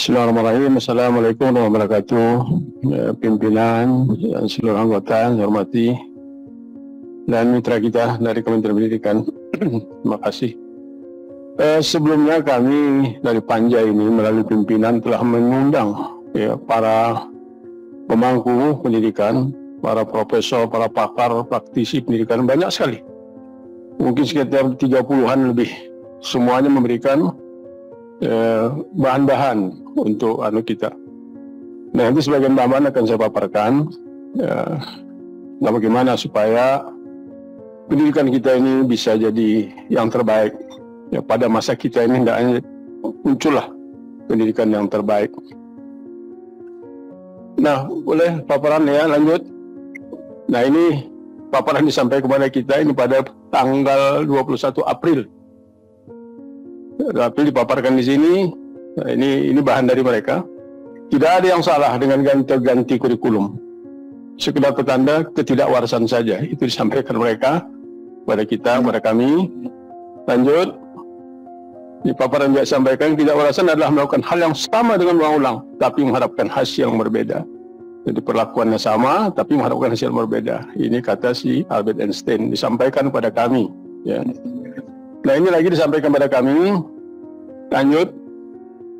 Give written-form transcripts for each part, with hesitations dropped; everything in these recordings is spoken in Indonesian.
Bismillahirrahmanirrahim. Assalamualaikum warahmatullahi wabarakatuh. Pimpinan dan seluruh anggota yang saya hormati dan mitra kita dari Kementerian Pendidikan. Terima kasih. Sebelumnya kami dari Panja ini melalui pimpinan telah mengundang para pemangku pendidikan, para profesor, para pakar, praktisi pendidikan, banyak sekali. Mungkin sekitar 30-an lebih. Semuanya memberikan bahan-bahan untuk kita. Nah, nanti sebagian bahan akan saya paparkan. Bagaimana supaya pendidikan kita ini bisa jadi yang terbaik. Pada masa kita ini hendaknya muncullah pendidikan yang terbaik. Nah, boleh paparan ya, lanjut. Nah, ini paparan disampaikan kepada kita ini pada tanggal 21 April. April dipaparkan di sini. Nah, ini bahan dari mereka. Tidak ada yang salah dengan ganti kurikulum. Sekedar petanda ketidakwarasan saja. Itu disampaikan mereka pada kita, pada kami. Lanjut. Di paparan yang disampaikan, ketidakwarasan adalah melakukan hal yang sama dengan berulang-ulang, tapi mengharapkan hasil yang berbeda. Jadi perlakuannya sama, tapi mengharapkan hasil yang berbeda. Ini kata si Albert Einstein, disampaikan pada kami. Ya. Nah, ini lagi disampaikan pada kami. Lanjut.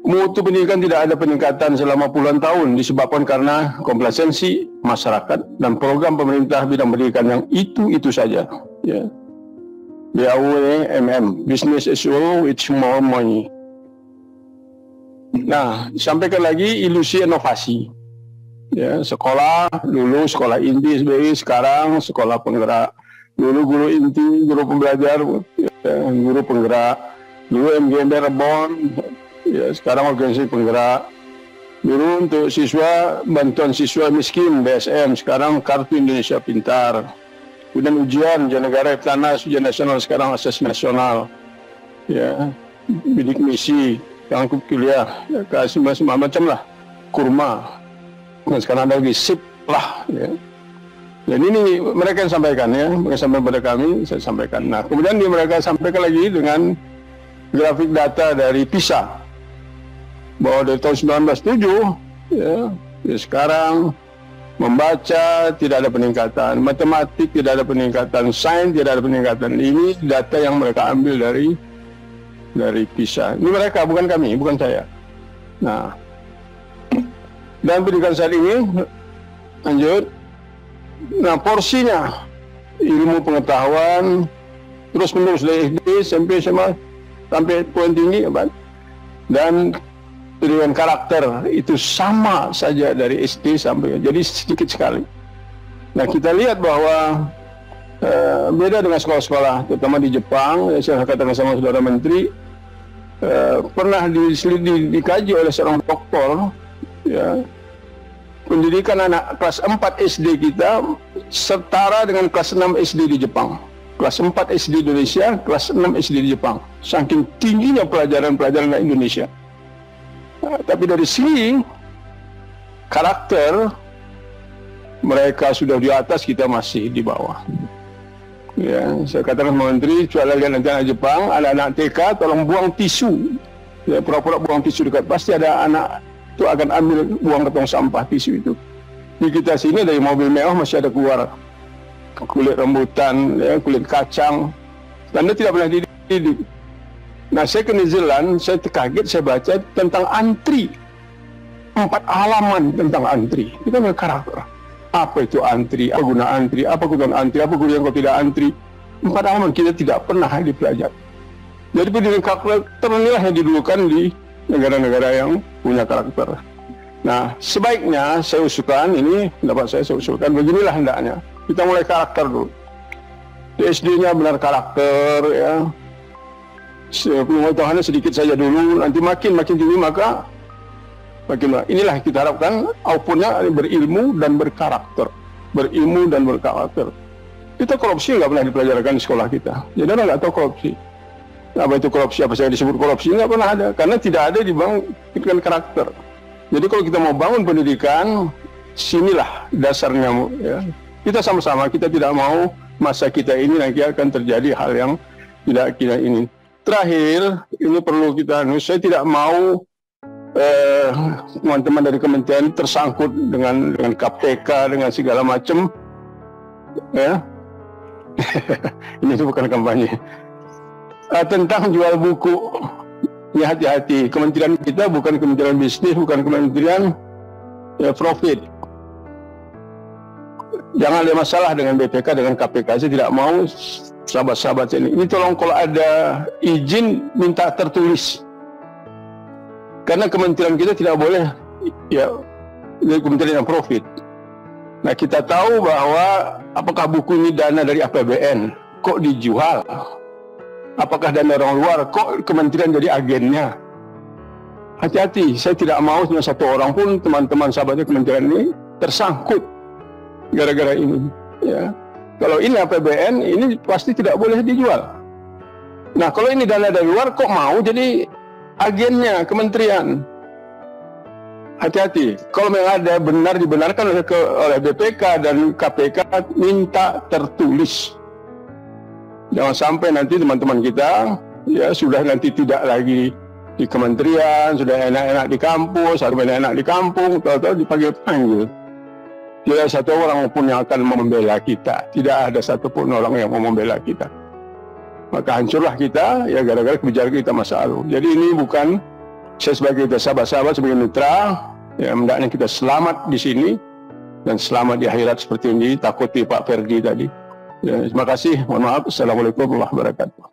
Mutu pendidikan tidak ada peningkatan selama puluhan tahun disebabkan karena komplasensi masyarakat dan program pemerintah bidang pendidikan yang itu saja. Ya. BAUMM, business as usual with more money. Nah, disampaikan lagi ilusi inovasi. Ya, sekolah dulu sekolah inti SBY, sekarang sekolah penggerak. Dulu guru inti, guru pembelajar, ya, guru penggerak. Dulu MGMB Rebon, ya, sekarang organisasi penggerak. Dulu untuk siswa, bantuan siswa miskin BSM, sekarang Kartu Indonesia Pintar. Kemudian ujian negara Planas, ujian nasional, sekarang akses nasional. Ya, bidik misi, rangkup kuliah, ya, kasih macam lah, kurma. Dan sekarang ada lagi SIP lah. Ya. Dan ini mereka yang sampaikan ya, mereka sampaikan pada kami, saya sampaikan. Nah, kemudian mereka sampaikan lagi dengan grafik data dari PISA bahwa dari tahun 1907 ya sekarang membaca tidak ada peningkatan, matematik tidak ada peningkatan, sains tidak ada peningkatan. Ini data yang mereka ambil dari PISA. Ini mereka, bukan kami, bukan saya. Nah, dan pendidikan saat ini lanjut. Nah, porsinya ilmu pengetahuan terus menerus dari SD, SMP, SMA sampai poin tinggi, dan pendidikan karakter itu sama saja dari SD sampai, jadi sedikit sekali. Nah, kita lihat bahwa beda dengan sekolah-sekolah, terutama di Jepang. Saya katakan sama saudara Menteri, pernah dikaji oleh seorang doktor, ya, pendidikan anak kelas 4 SD kita setara dengan kelas 6 SD di Jepang. Kelas 4 SD di Indonesia, kelas 6 SD di Jepang. Saking tingginya pelajaran-pelajaran di Indonesia. Nah, tapi dari sini karakter mereka sudah di atas, kita masih di bawah. Ya, saya katakan Menteri, coba lihat nanti anak Jepang, anak-anak TK tolong buang tisu. Ya, pura-pura buang tisu dekat, pasti ada anak itu akan ambil buang ke tong sampah tisu itu. Di kita sini dari mobil mewah masih ada keluar kulit rambutan, ya, kulit kacang. Anda tidak pernah dididik. Nah, saya ke New Zealand, saya kaget, saya baca tentang antri. 4 halaman tentang antri. Itu kan karakter. Apa itu antri? Apa guna antri? Apa kegunaan antri? Apa guna yang kau tidak antri? 4 halaman kita tidak pernah dipelajari. Jadi pendidikan karakter inilah yang didulukan di negara-negara yang punya karakter. Nah, sebaiknya saya usulkan, ini pendapat saya usulkan, beginilah hendaknya. Kita mulai karakter dulu. Di SD-nya benar karakter, ya. Pengetahuannya sedikit saja dulu, nanti makin tinggi maka makin. Inilah kita harapkan outputnya berilmu dan berkarakter. Berilmu dan berkarakter. Kita korupsi nggak pernah dipelajarkan di sekolah kita. Jadi orang nggak tahu korupsi. Apa itu korupsi? Apa saya disebut korupsi? Nggak pernah ada, karena tidak ada dibangun karakter. Jadi kalau kita mau bangun pendidikan, sinilah dasarnya, ya. Kita sama-sama, kita tidak mau masa kita ini nanti akan terjadi hal yang tidak kita ingin. Terakhir, ini perlu kita, saya tidak mau teman-teman dari kementerian tersangkut dengan KPK, dengan segala macam, ya. Ini itu bukan kampanye. Tentang jual buku, ya hati-hati. Kementerian kita bukan kementerian bisnis, bukan kementerian profit. Jangan ada masalah dengan BPK, dengan KPK. Saya tidak mau sahabat-sahabat ini tolong kalau ada izin minta tertulis. Karena kementerian kita tidak boleh kementerian yang profit. Nah, kita tahu bahwa apakah buku ini dana dari APBN, kok dijual? Apakah dana orang luar, kok kementerian jadi agennya? Hati-hati, saya tidak mau cuma satu orang pun teman-teman sahabatnya kementerian ini tersangkut gara-gara ini. Ya. Kalau ini APBN, ini pasti tidak boleh dijual. Nah, kalau ini dana dari luar, kok mau jadi agennya kementerian? Hati-hati. Kalau memang ada benar dibenarkan oleh BPK dan KPK, minta tertulis. Jangan sampai nanti teman-teman kita ya sudah nanti tidak lagi di kementerian, sudah enak-enak di kampus, harus enak-enak di kampung, tahu-tahu dipanggil-panggil. Tidak satu orang pun yang akan membela kita. Tidak ada satupun orang yang mau membela kita. Maka hancurlah kita ya gara-gara kebijakan kita masa lalu. Jadi ini bukan saya sebagai sahabat-sahabat, sebagai mitra, ya hendaknya kita selamat di sini dan selamat di akhirat seperti ini. Takuti Pak Ferdi tadi. Ya, terima kasih. Mohon maaf. Assalamualaikum warahmatullahi wabarakatuh.